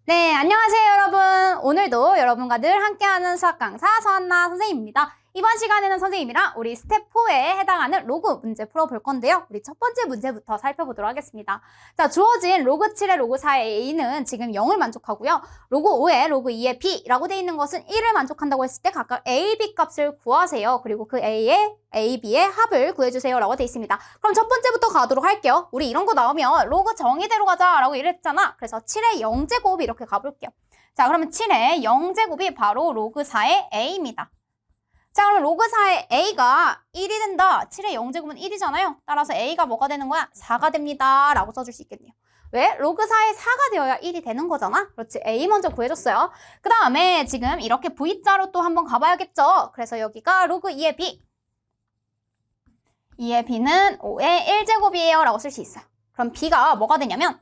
네, 안녕하세요, 여러분. 오늘도 여러분과 늘 함께하는 수학 강사 서한나 선생님입니다. 이번 시간에는 선생님이랑 우리 스텝 4에 해당하는 로그 문제 풀어볼 건데요. 우리 첫 번째 문제부터 살펴보도록 하겠습니다. 자, 주어진 로그 7의 로그 4의 a는 지금 0을 만족하고요. 로그 5의 로그 2의 b라고 되어 있는 것은 1을 만족한다고 했을 때 각각 a, b 값을 구하세요. 그리고 그 a의 a, b의 합을 구해주세요 라고 되어 있습니다. 그럼 첫 번째부터 가도록 할게요. 우리 이런 거 나오면 로그 정의대로 가자 라고 이랬잖아. 그래서 7의 0제곱 이렇게 가볼게요. 자, 그러면 7의 0제곱이 바로 로그 4의 a입니다. 자, 그러면 로그 4의 a가 1이 된다. 7의 0제곱은 1이잖아요. 따라서 a가 뭐가 되는 거야? 4가 됩니다. 라고 써줄 수 있겠네요. 왜? 로그 4의 4가 되어야 1이 되는 거잖아. 그렇지. a 먼저 구해줬어요. 그 다음에 지금 이렇게 v자로 또 한번 가봐야겠죠. 그래서 여기가 로그 2의 b. 2의 b는 5의 1제곱이에요. 라고 쓸 수 있어요. 그럼 b가 뭐가 되냐면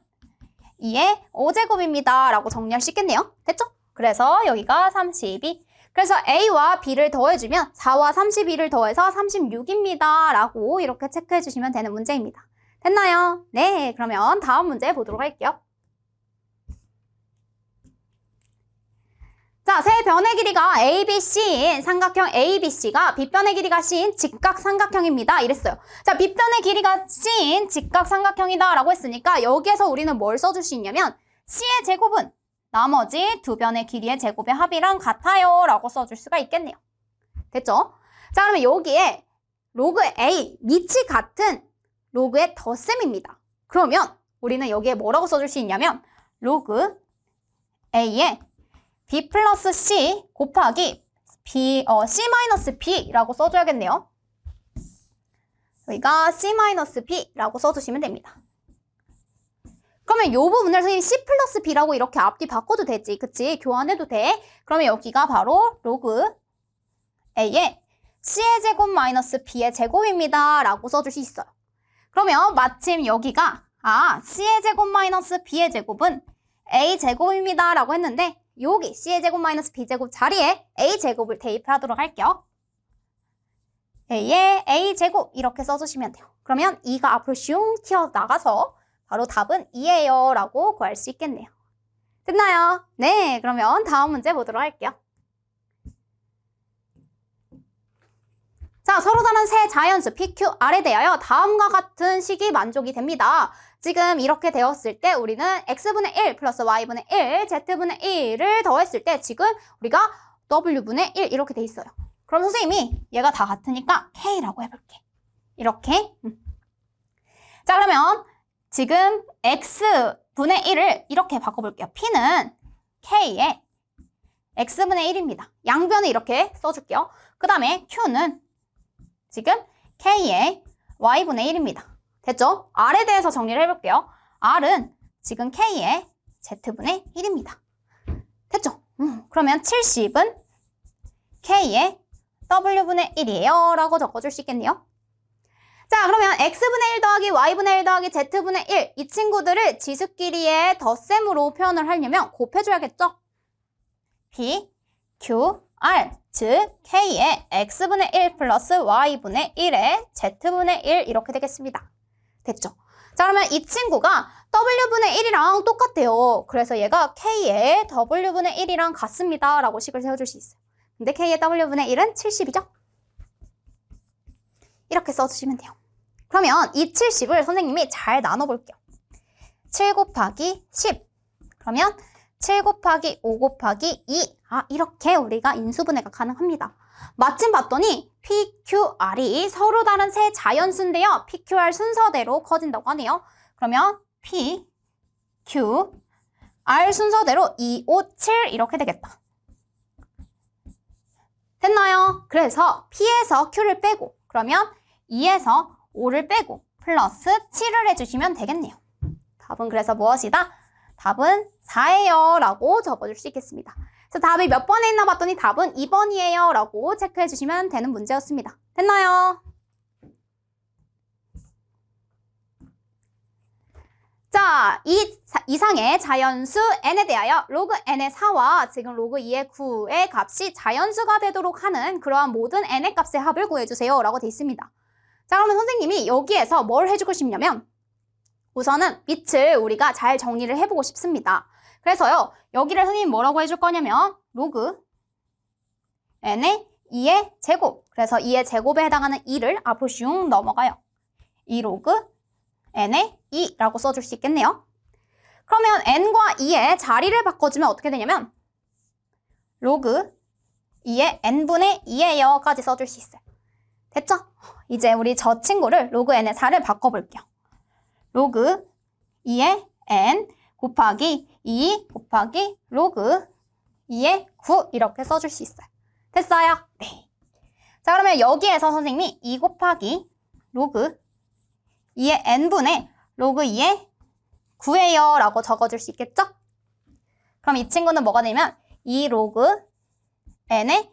2의 5제곱입니다. 라고 정리할 수 있겠네요. 됐죠? 그래서 여기가 32. 그래서 a와 b를 더해주면 4와 32를 더해서 36입니다. 라고 이렇게 체크해 주시면 되는 문제입니다. 됐나요? 네, 그러면 다음 문제 보도록 할게요. 자, 세 변의 길이가 ABC인 삼각형 ABC가 B변의 길이가 C인 직각삼각형입니다. 이랬어요. 자, B변의 길이가 C인 직각삼각형이다 라고 했으니까 여기에서 우리는 뭘 써줄 수 있냐면 C의 제곱은 나머지 두 변의 길이의 제곱의 합이랑 같아요 라고 써줄 수가 있겠네요. 됐죠? 자, 그러면 여기에 로그 A, 밑이 같은 로그의 덧셈입니다. 그러면 우리는 여기에 뭐라고 써줄 수 있냐면 로그 A의 B 플러스 C 곱하기 C 마이너스 B라고 써줘야겠네요. 여기가 C 마이너스 B라고 써주시면 됩니다. 그러면 이 부분을 선생님 C 플러스 B라고 이렇게 앞뒤 바꿔도 되지. 그치? 교환해도 돼. 그러면 여기가 바로 로그 A의 C의 제곱 마이너스 B의 제곱입니다. 라고 써줄 수 있어요. 그러면 마침 여기가 C의 제곱 마이너스 B의 제곱은 A 제곱입니다. 라고 했는데 여기 C의 제곱 마이너스 B제곱 자리에 A제곱을 대입하도록 할게요. A의 A제곱 이렇게 써주시면 돼요. 그러면 2가 앞으로 슝 튀어나가서 바로 답은 2예요 라고 구할 수 있겠네요. 됐나요? 네, 그러면 다음 문제 보도록 할게요. 자, 서로 다른 세 자연수 PQR에 대하여 다음과 같은 식이 만족이 됩니다. 지금 이렇게 되었을 때 우리는 x분의 1 플러스 y분의 1, z분의 1을 더했을 때 지금 우리가 w분의 1 이렇게 돼 있어요. 그럼 선생님이 얘가 다 같으니까 k라고 해볼게. 이렇게. 자, 그러면 지금 x분의 1을 이렇게 바꿔볼게요. p는 k의 x분의 1입니다. 양변을 이렇게 써줄게요. 그 다음에 q는 지금 k의 y분의 1입니다. 됐죠? r에 대해서 정리를 해볼게요. r은 지금 k의 z분의 1입니다. 됐죠? 그러면 70은 k의 w분의 1이에요 라고 적어줄 수 있겠네요. 자, 그러면 x분의 1 더하기 y분의 1 더하기 z분의 1 이 친구들을 지수끼리의 덧셈으로 표현을 하려면 곱해줘야겠죠? p, q, r 즉 k의 x분의 1 플러스 y분의 1의 z분의 1 이렇게 되겠습니다. 됐죠? 자, 그러면 이 친구가 w분의 1이랑 똑같아요. 그래서 얘가 k의 w분의 1이랑 같습니다 라고 식을 세워줄 수 있어요. 근데 k의 w분의 1은 70이죠? 이렇게 써주시면 돼요. 그러면 이 70을 선생님이 잘 나눠볼게요. 7 곱하기 10 그러면 7 곱하기 5 곱하기 2 이렇게 우리가 인수분해가 가능합니다. 마침 봤더니 PQR이 서로 다른 세 자연수인데요. PQR 순서대로 커진다고 하네요. 그러면 P, Q, R 순서대로 2, 5, 7 이렇게 되겠다. 됐나요? 그래서 P에서 Q를 빼고 그러면 2에서 5를 빼고 플러스 7을 해주시면 되겠네요. 답은 그래서 무엇이다? 답은 4예요 라고 적어줄 수 있겠습니다. 그래서 답이 몇 번에 있나 봤더니 답은 2번이에요 라고 체크해 주시면 되는 문제였습니다. 됐나요? 자, 이 이상의 자연수 n에 대하여 로그 n의 4와 지금 로그 2의 9의 값이 자연수가 되도록 하는 그러한 모든 n의 값의 합을 구해주세요 라고 되어 있습니다. 자, 그러면 선생님이 여기에서 뭘 해주고 싶냐면 우선은 밑을 우리가 잘 정리를 해보고 싶습니다. 그래서요, 여기를 선생님이 뭐라고 해줄 거냐면 로그 n의 2의 제곱. 그래서 2의 제곱에 해당하는 2를 앞으로 슝 넘어가요. 2 로그 n의 2라고 써줄 수 있겠네요. 그러면 n과 2의 자리를 바꿔주면 어떻게 되냐면 로그 2의 n분의 2예요까지 써줄 수 있어요. 됐죠? 이제 우리 저 친구를 로그 n의 4를 바꿔볼게요. 로그 2의 n 곱하기 2 곱하기 로그 2의 9 이렇게 써줄 수 있어요. 됐어요? 네. 자, 그러면 여기에서 선생님이 2 곱하기 로그 2의 n분의 로그 2의 9예요 라고 적어줄 수 있겠죠? 그럼 이 친구는 뭐가 되냐면 2 로그 n의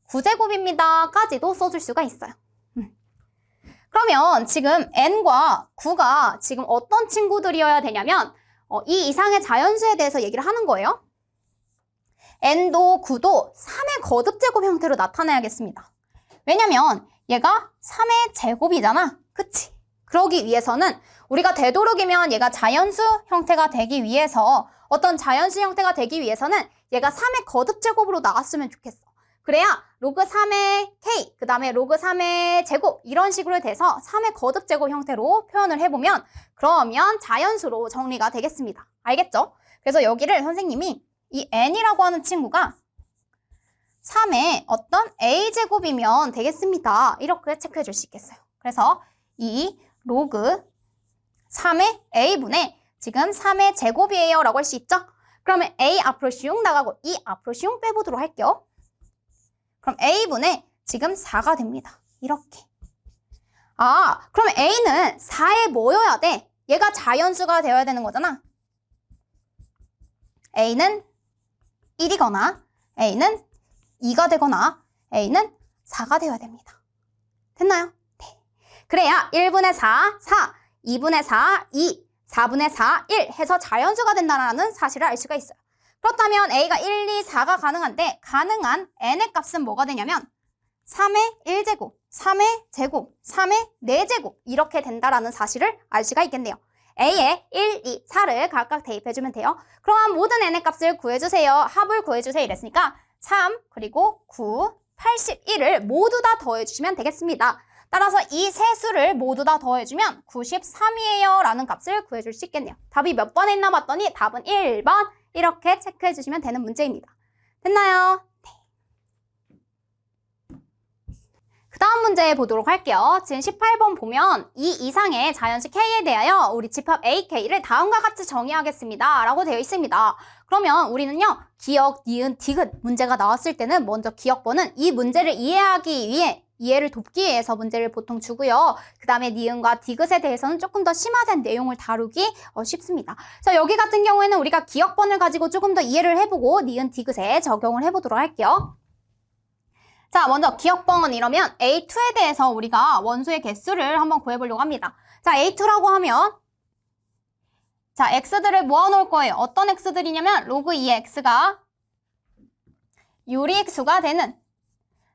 9제곱입니다 까지도 써줄 수가 있어요. 그러면 지금 n과 9가 지금 어떤 친구들이어야 되냐면 이 이상의 자연수에 대해서 얘기를 하는 거예요. n도 9도 3의 거듭제곱 형태로 나타내야겠습니다. 왜냐면 얘가 3의 제곱이잖아. 그치? 그러기 위해서는 우리가 되도록이면 얘가 자연수 형태가 되기 위해서 어떤 자연수 형태가 되기 위해서는 얘가 3의 거듭제곱으로 나왔으면 좋겠어. 그래야 로그 3의 k, 그 다음에 로그 3의 제곱 이런 식으로 돼서 3의 거듭제곱 형태로 표현을 해보면 그러면 자연수로 정리가 되겠습니다. 알겠죠? 그래서 여기를 선생님이 이 n이라고 하는 친구가 3의 어떤 a제곱이면 되겠습니다. 이렇게 체크해 줄 수 있겠어요. 그래서 이 로그 3의 a분의 지금 3의 제곱이에요 라고 할 수 있죠? 그러면 a 앞으로 슝 나가고 이 앞으로 슝 빼보도록 할게요. 그럼 a분의 지금 4가 됩니다. 이렇게. 아, 그럼 a는 4에 뭐여야 돼? 얘가 자연수가 되어야 되는 거잖아. a는 1이거나 a는 2가 되거나 a는 4가 되어야 됩니다. 됐나요? 네. 그래야 1분의 4, 4, 2분의 4, 2, 4분의 4, 1 해서 자연수가 된다는 사실을 알 수가 있어요. 그렇다면 a가 1, 2, 4가 가능한데 가능한 n의 값은 뭐가 되냐면 3의 1제곱, 3의 제곱, 3의 4제곱 이렇게 된다라는 사실을 알 수가 있겠네요. a에 1, 2, 4를 각각 대입해주면 돼요. 그럼 모든 n의 값을 구해주세요. 합을 구해주세요 이랬으니까 3 그리고 9, 81을 모두 다 더해주시면 되겠습니다. 따라서 이 세 수를 모두 다 더해주면 93이에요 라는 값을 구해줄 수 있겠네요. 답이 몇 번에 있나 봤더니 답은 1번 이렇게 체크해 주시면 되는 문제입니다. 됐나요? 네. 그 다음 문제 보도록 할게요. 지금 18번 보면 이 이상의 자연수 K에 대하여 우리 집합 AK를 다음과 같이 정의하겠습니다 라고 되어 있습니다. 그러면 우리는요 기억, 니은, 디귿 문제가 나왔을 때는 먼저 기억번은 이 문제를 이해하기 위해 이해를 돕기 위해서 문제를 보통 주고요. 그 다음에 니은과 디귿에 대해서는 조금 더 심화된 내용을 다루기 쉽습니다. 자, 여기 같은 경우에는 우리가 기억번을 가지고 조금 더 이해를 해보고 니은, 디귿에 적용을 해보도록 할게요. 자, 먼저 기억번 이러면 A2에 대해서 우리가 원소의 개수를 한번 구해보려고 합니다. 자, A2라고 하면 자, x들을 모아놓을 거예요. 어떤 x들이냐면 로그 2의 x가 유리수가 되는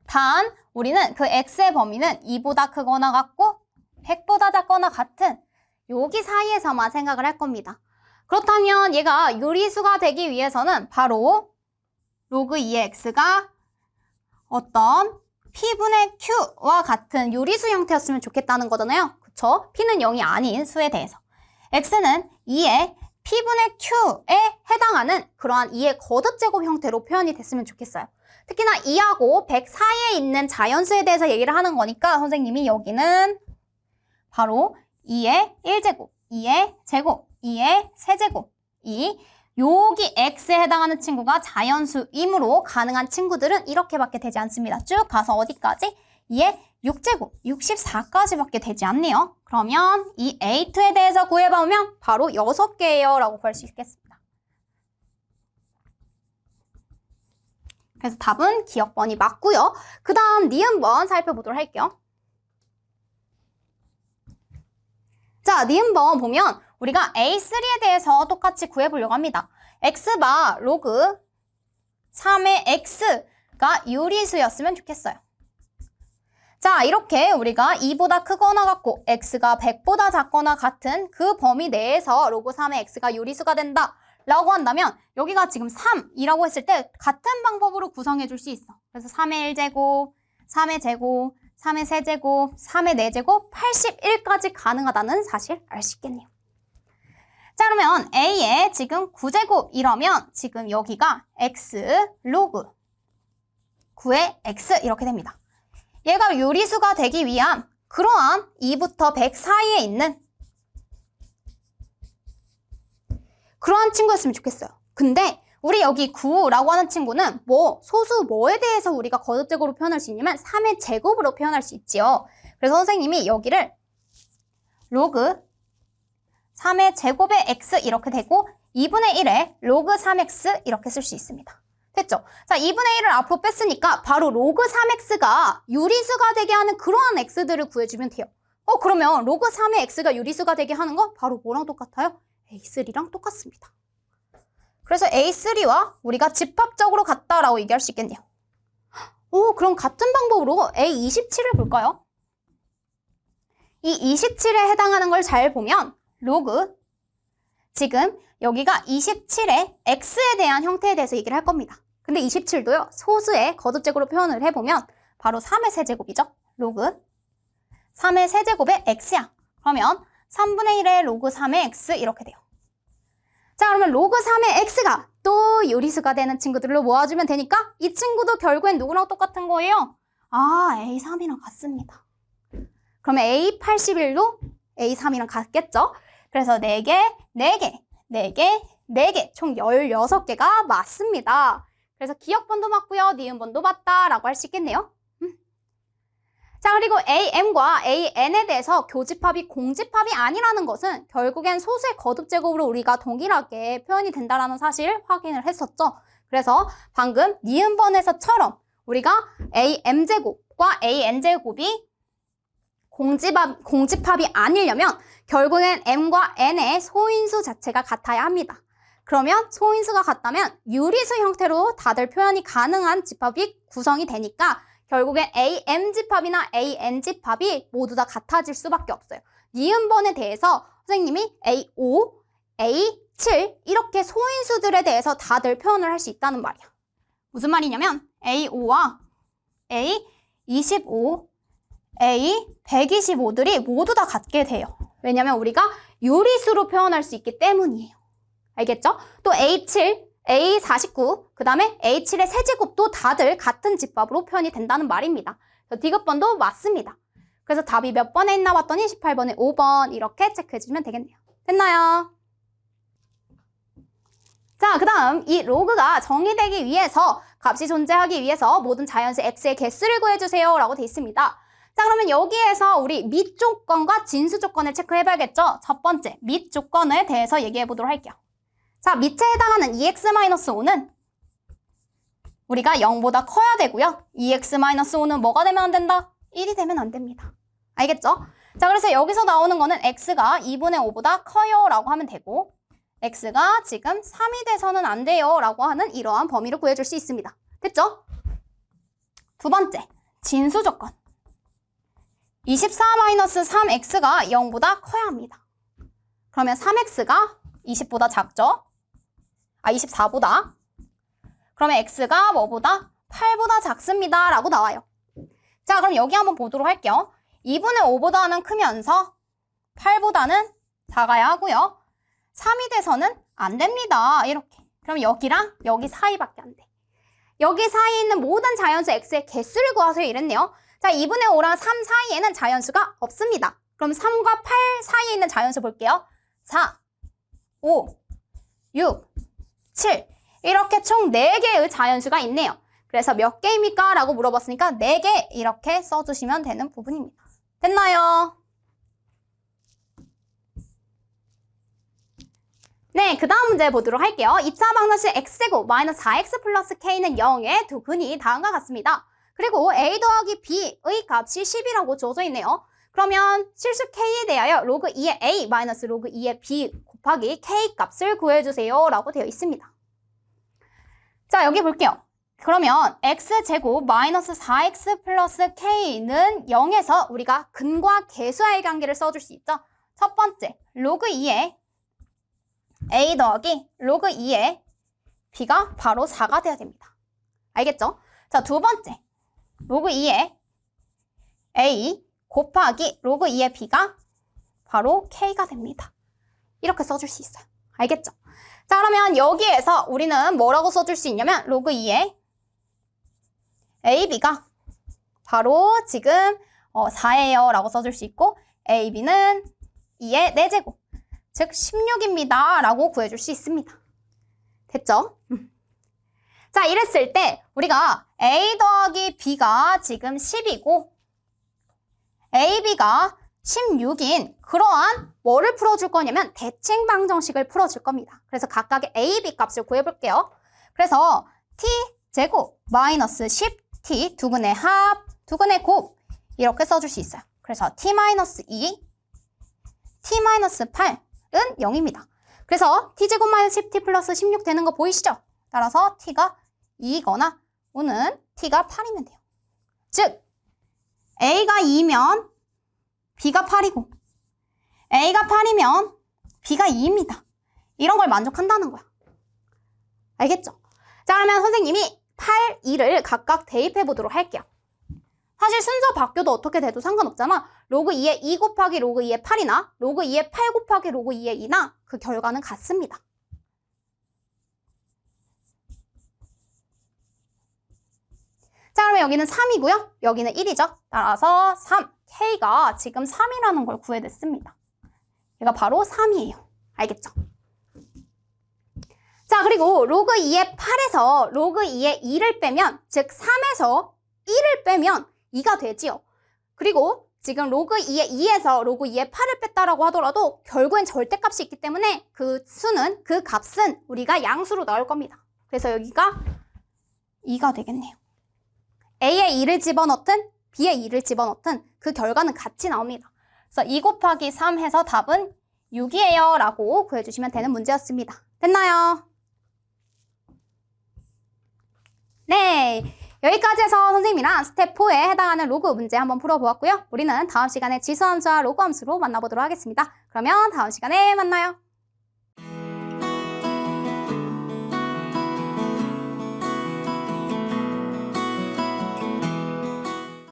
단 우리는 그 x의 범위는 2보다 크거나 같고 100보다 작거나 같은 여기 사이에서만 생각을 할 겁니다. 그렇다면 얘가 유리수가 되기 위해서는 바로 로그 2의 x가 어떤 p분의 q와 같은 유리수 형태였으면 좋겠다는 거잖아요. 그쵸? p는 0이 아닌 수에 대해서. x는 2의 p분의 q에 해당하는 그러한 2의 거듭제곱 형태로 표현이 됐으면 좋겠어요. 특히나 2하고 100 사이에 있는 자연수에 대해서 얘기를 하는 거니까 선생님이 여기는 바로 2의 1제곱, 2의 제곱, 2의 세제곱, 여기 x에 해당하는 친구가 자연수이므로 가능한 친구들은 이렇게밖에 되지 않습니다. 쭉 가서 어디까지? 2의 6제곱, 64까지밖에 되지 않네요. 그러면 이 A2에 대해서 구해보면 바로 6개예요 라고 볼 수 있겠습니다. 그래서 답은 기억번이 맞고요. 그 다음 니은번 살펴보도록 할게요. 자, 니은번 보면 우리가 A3에 대해서 똑같이 구해보려고 합니다. x바 로그 3의 x가 유리수였으면 좋겠어요. 자, 이렇게 우리가 2보다 크거나 같고 x가 100보다 작거나 같은 그 범위 내에서 로그 3의 x가 유리수가 된다 라고 한다면 여기가 지금 3이라고 했을 때 같은 방법으로 구성해 줄 수 있어. 그래서 3의 1제곱, 3의 제곱, 3의 세제곱, 3의 4제곱, 81까지 가능하다는 사실 알 수 있겠네요. 자, 그러면 A의 지금 9제곱 이러면 지금 여기가 X 로그 9의 X 이렇게 됩니다. 얘가 요리수가 되기 위한 그러한 2부터 100 사이에 있는 그러한 친구였으면 좋겠어요. 근데 우리 여기 9라고 하는 친구는 소수 뭐에 대해서 우리가 거듭제곱으로 표현할 수 있냐면 3의 제곱으로 표현할 수 있지요. 그래서 선생님이 여기를 로그 3의 제곱의 x 이렇게 되고 2분의 1에 로그 3x 이렇게 쓸 수 있습니다. 됐죠? 자, 2분의 1을 앞으로 뺐으니까 바로 로그 3x가 유리수가 되게 하는 그러한 x들을 구해주면 돼요. 그러면 로그 3의 x가 유리수가 되게 하는 거 바로 뭐랑 똑같아요? A3랑 똑같습니다. 그래서 A3와 우리가 집합적으로 같다라고 얘기할 수 있겠네요. 그럼 같은 방법으로 A27을 볼까요? 이 27에 해당하는 걸 잘 보면 로그 지금 여기가 27의 x에 대한 형태에 대해서 얘기를 할 겁니다. 근데 27도요. 소수의 거듭제곱으로 표현을 해보면 바로 3의 세제곱이죠. 로그 3의 세제곱의 x야. 그러면 3분의 1의 로그 3의 x 이렇게 돼요. 자, 그러면 로그 3의 x가 또 요리수가 되는 친구들로 모아주면 되니까 이 친구도 결국엔 누구랑 똑같은 거예요? A3이랑 같습니다. 그러면 A81도 A3이랑 같겠죠? 그래서 4개, 4개, 4개, 4개, 총 16개가 맞습니다. 그래서 기억번도 맞고요. 니은번도 맞다라고 할 수 있겠네요. 자, 그리고 AM과 AN에 대해서 교집합이 공집합이 아니라는 것은 결국엔 소수의 거듭제곱으로 우리가 동일하게 표현이 된다는 사실 확인을 했었죠. 그래서 방금 니은번에서처럼 우리가 AM제곱과 AN제곱이 공집합이 아니려면 결국엔 M과 N의 소인수 자체가 같아야 합니다. 그러면 소인수가 같다면 유리수 형태로 다들 표현이 가능한 집합이 구성이 되니까 결국엔 AM집합이나 AN집합이 모두 다 같아질 수밖에 없어요. 니은번에 대해서 선생님이 A5, A7 이렇게 소인수들에 대해서 다들 표현을 할 수 있다는 말이야. 무슨 말이냐면 A5와 A25, A125들이 모두 다 같게 돼요. 왜냐면 우리가 유리수로 표현할 수 있기 때문이에요. 알겠죠? 또 A7, A49, 그 다음에 A7의 세제곱도 다들 같은 집합으로 표현이 된다는 말입니다. 디귿번도 맞습니다. 그래서 답이 몇 번에 있나 봤더니 18번에 5번 이렇게 체크해주면 되겠네요. 됐나요? 자, 그 다음 이 로그가 정의되기 위해서 값이 존재하기 위해서 모든 자연수 x의 개수를 구해주세요 라고 돼 있습니다. 자, 그러면 여기에서 우리 밑 조건과 진수 조건을 체크해봐야겠죠? 첫 번째, 밑 조건에 대해서 얘기해보도록 할게요. 자, 밑에 해당하는 2x-5는 우리가 0보다 커야 되고요. 2x-5는 뭐가 되면 안 된다? 1이 되면 안 됩니다. 알겠죠? 자, 그래서 여기서 나오는 거는 x가 2분의 5보다 커요 라고 하면 되고 x가 지금 3이 돼서는 안 돼요 라고 하는 이러한 범위를 구해줄 수 있습니다. 됐죠? 두 번째, 진수 조건. 24-3x가 0보다 커야 합니다. 그러면 3x가 20보다 작죠? 24보다. 그러면 x가 뭐보다? 8보다 작습니다 라고 나와요. 자, 그럼 여기 한번 보도록 할게요. 2분의 5보다는 크면서 8보다는 작아야 하고요. 3이 돼서는 안 됩니다. 이렇게. 그럼 여기랑 여기 사이밖에 안 돼. 여기 사이에 있는 모든 자연수 x의 개수를 구하세요 이랬네요. 자, 2분의 5랑 3 사이에는 자연수가 없습니다. 그럼 3과 8 사이에 있는 자연수 볼게요. 4, 5, 6, 7 이렇게 총 4개의 자연수가 있네요. 그래서 몇 개입니까? 라고 물어봤으니까 4개 이렇게 써주시면 되는 부분입니다. 됐나요? 네, 그 다음 문제 보도록 할게요. 2차 방정식 x제곱 마이너스 4x 플러스 k는 0의 두 근이 다음과 같습니다. 그리고 a 더하기 b의 값이 10이라고 주어져 있네요. 그러면 실수 k에 대하여 로그 2의 a 마이너스 로그 2의 b 곱하기 k 값을 구해주세요 라고 되어 있습니다. 자, 여기 볼게요. 그러면 x제곱 마이너스 4x 플러스 k는 0에서 우리가 근과 계수와의 관계를 써줄 수 있죠. 첫 번째, 로그 2의 a 더하기 로그 2의 b가 바로 4가 돼야 됩니다. 알겠죠? 자, 두 번째. 로그 2의 a 곱하기 로그 2의 b가 바로 k가 됩니다. 이렇게 써줄 수 있어요. 알겠죠? 자, 그러면 여기에서 우리는 뭐라고 써줄 수 있냐면 로그 2의 ab가 바로 지금 4예요 라고 써줄 수 있고 ab는 2의 4제곱 즉 16입니다 라고 구해줄 수 있습니다. 됐죠? 자, 이랬을 때 우리가 a 더하기 b가 지금 10이고 ab가 16인 그러한 뭐를 풀어줄 거냐면 대칭 방정식을 풀어줄 겁니다. 그래서 각각의 ab 값을 구해볼게요. 그래서 t제곱 마이너스 10t 두근의 합 두근의 곱 이렇게 써줄 수 있어요. 그래서 t-2 t-8은 0입니다. 그래서 t제곱 마이너스 10t 플러스 16 되는 거 보이시죠? 따라서 t가 2거나 오는 t가 8이면 돼요. 즉 a가 2면 b가 8이고 a가 8이면 b가 2입니다. 이런 걸 만족한다는 거야. 알겠죠? 자, 그러면 선생님이 8, 2를 각각 대입해 보도록 할게요. 사실 순서 바뀌어도 어떻게 돼도 상관없잖아. 로그 2의 2 곱하기 로그 2의 8이나 로그 2의 8 곱하기 로그 2의 2나 그 결과는 같습니다. 자, 그러면 여기는 3이고요. 여기는 1이죠. 따라서 3, K가 지금 3이라는 걸 구해냈습니다. 얘가 바로 3이에요. 알겠죠? 자, 그리고 로그 2의 8에서 로그 2의 2를 빼면, 즉 3에서 1을 빼면 2가 되지요. 그리고 지금 로그 2의 2에서 로그 2의 8을 뺐다라고 하더라도 결국엔 절대값이 있기 때문에 그 수는, 그 값은 우리가 양수로 넣을 겁니다. 그래서 여기가 2가 되겠네요. A에 2를 집어넣든 B에 2를 집어넣든 그 결과는 같이 나옵니다. 그래서 2 곱하기 3 해서 답은 6이에요 라고 구해주시면 되는 문제였습니다. 됐나요? 네, 여기까지 해서 선생님이랑 스텝 4에 해당하는 로그 문제 한번 풀어보았고요. 우리는 다음 시간에 지수함수와 로그 함수로 만나보도록 하겠습니다. 그러면 다음 시간에 만나요.